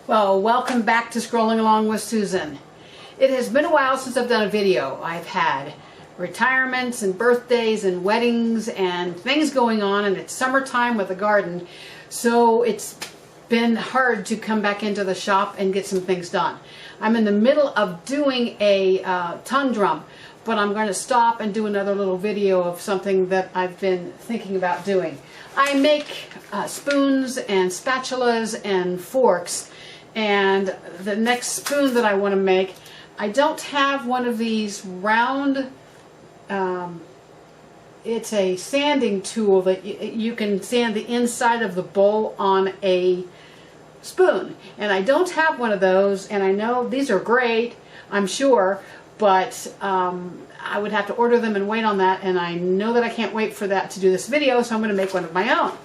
Well, welcome back to Scrolling Along with Susan. It has been a while since I've done a video. I've had retirements and birthdays and weddings and things going on, and it's summertime with the garden, so it's been hard to come back into the shop and get some things done. I'm in the middle of doing a tongue drum, but I'm going to stop and do another little video of something that I've been thinking about doing. I make spoons and spatulas and forks, and the next spoon that I want to make, I don't have one of these round, it's a sanding tool that you can sand the inside of the bowl on a spoon, and I don't have one of those, and I know these are great, I'm sure, but I would have to order them and wait on that, and I know that I can't wait for that to do this video, so I'm going to make one of my own.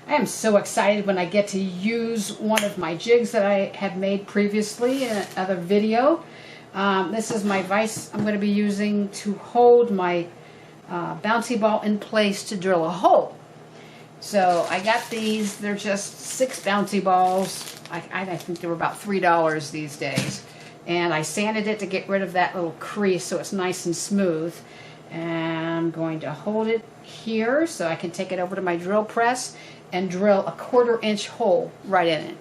I am so excited when I get to use one of my jigs that I have made previously in another video. This is my vise I'm going to be using to hold my bouncy ball in place to drill a hole. So I got these, they're just 6 bouncy balls. I think they were about $3 these days. And I sanded it to get rid of that little crease so it's nice and smooth. And I'm going to hold it here so I can take it over to my drill press and drill a 1/4 inch hole right in it.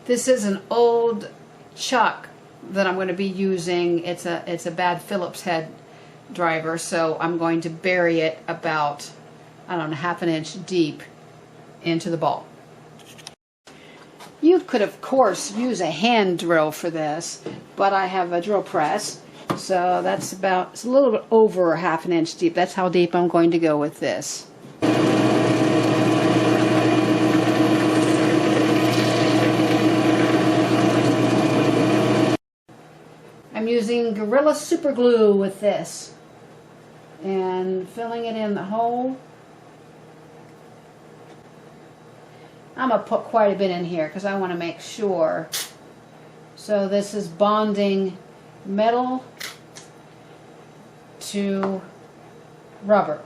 This is an old chuck that I'm going to be using. It's a bad Phillips head driver, so I'm going to bury it about, I don't know, 1/2 inch deep into the ball. You could of course use a hand drill for this, but I have a drill press, so that's about, it's a little bit over 1/2 inch deep. That's how deep I'm going to go with this. I'm using Gorilla Super Glue with this and filling it in the hole. I'm going to put quite a bit in here because I want to make sure. So this is bonding metal to rubber.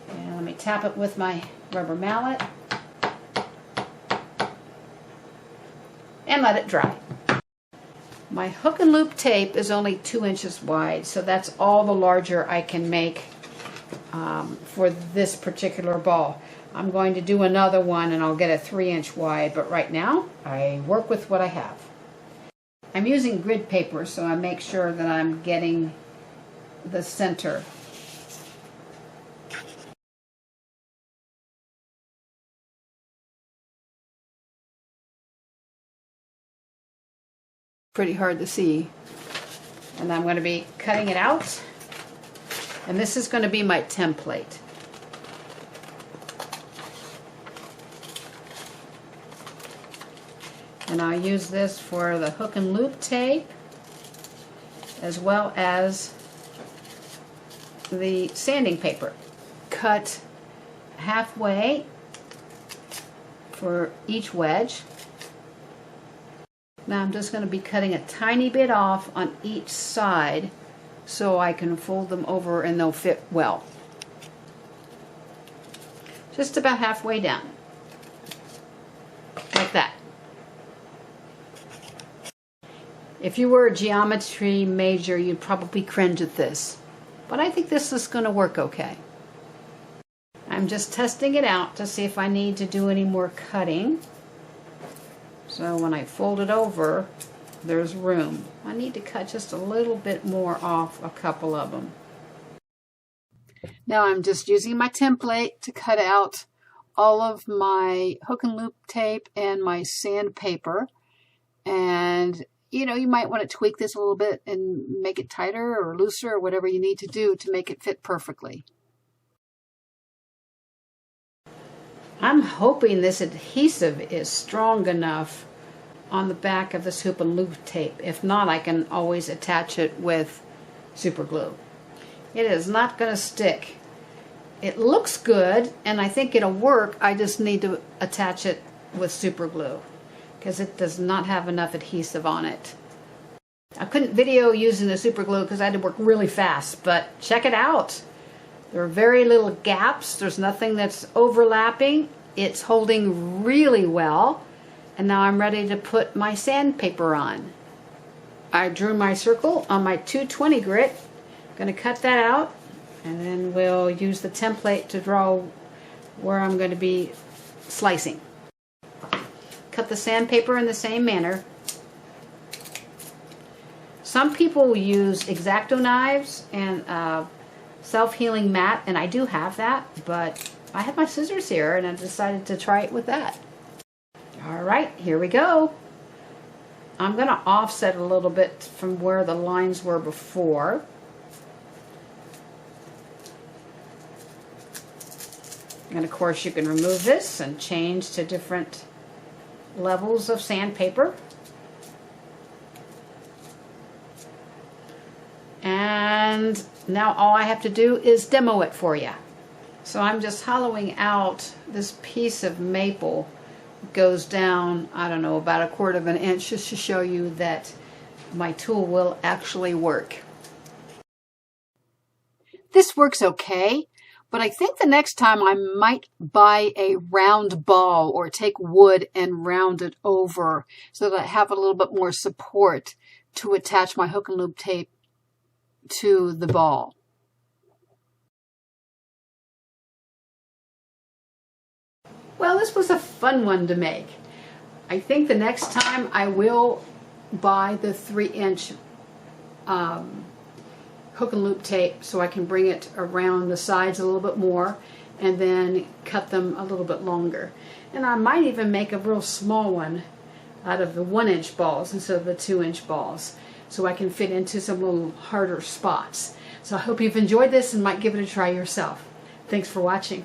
And let me tap it with my rubber mallet and let it dry. My hook and loop tape is only 2 inches wide, so that's all the larger I can make for this particular ball. I'm going to do another one and I'll get a 3 inch wide, but right now I work with what I have. I'm using grid paper, so I make sure that I'm getting the center. Pretty hard to see. And I'm going to be cutting it out, and this is going to be my template. And I'll use this for the hook and loop tape as well as the sanding paper. Cut halfway for each wedge. Now I'm just going to be cutting a tiny bit off on each side so I can fold them over and they'll fit well. Just about halfway down. Like that. If you were a geometry major, you'd probably cringe at this. But I think this is going to work okay. I'm just testing it out to see if I need to do any more cutting. So when I fold it over, there's room. I need to cut just a little bit more off a couple of them. Now I'm just using my template to cut out all of my hook and loop tape and my sandpaper. And you know, you might want to tweak this a little bit and make it tighter or looser or whatever you need to do to make it fit perfectly. I'm hoping this adhesive is strong enough on the back of this hook and loop tape. If not, I can always attach it with super glue. It is not going to stick. It looks good and I think it'll work. I just need to attach it with super glue because it does not have enough adhesive on it. I couldn't video using the super glue because I had to work really fast, but check it out. There are very little gaps. There's nothing that's overlapping. It's holding really well, And now I'm ready to put my sandpaper on. I drew my circle on my 220 grit. I'm going to cut that out, and then we'll use the template to draw where I'm going to be slicing. Cut the sandpaper in the same manner. Some people use X-Acto knives and self-healing mat, and I do have that, but I have my scissors here and I decided to try it with that. Alright, here we go. I'm going to offset a little bit from where the lines were before. And of course you can remove this and change to different levels of sandpaper. And now all I have to do is demo it for you. So I'm just hollowing out this piece of maple. It goes down, I don't know, about 1/4 of an inch, just to show you that my tool will actually work. This works okay, but I think the next time I might buy a round ball or take wood and round it over so that I have a little bit more support to attach my hook and loop tape to the ball. Well, this was a fun one to make. I think the next time I will buy the 3-inch hook and loop tape so I can bring it around the sides a little bit more and then cut them a little bit longer. And I might even make a real small one out of the 1-inch balls instead of the 2-inch balls, so I can fit into some little harder spots. So I hope you've enjoyed this and might give it a try yourself. Thanks for watching.